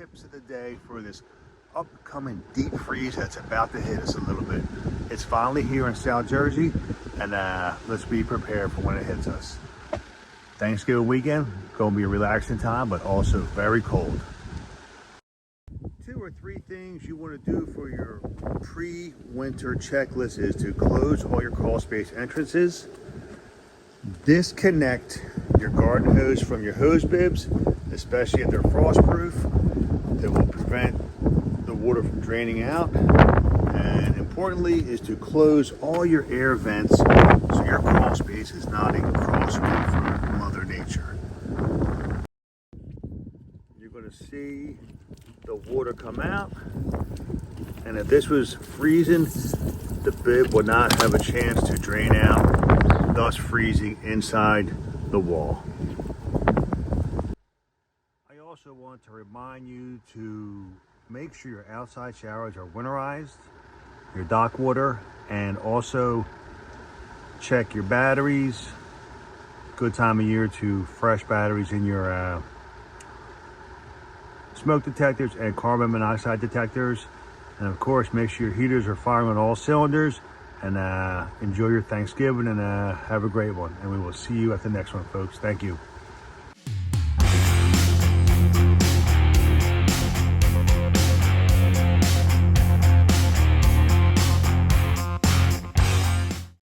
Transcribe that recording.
tips of the day for this upcoming deep freeze that's about to hit us a little bit. It's finally here in South Jersey, and let's be prepared for when it hits us. Thanksgiving weekend, gonna be a relaxing time, but also very cold. 2 or 3 things you want to do for your pre-winter checklist is to close all your crawl space entrances, disconnect your garden hose from your hose bibs, especially if they're frost-proof. That will prevent the water from draining out. And importantly is to close all your air vents so your crawl space is not in crosswind from Mother Nature. You're going to see the water come out, and if this was freezing, the bib would not have a chance to drain out, thus freezing inside the wall. I also want to remind you to make sure your outside showers are winterized, your dock water, and also check your batteries. Good time of year to fresh batteries in your smoke detectors and carbon monoxide detectors. And of course, make sure your heaters are firing on all cylinders. And enjoy your Thanksgiving, and have a great one. And we will see you at the next one, folks. Thank you.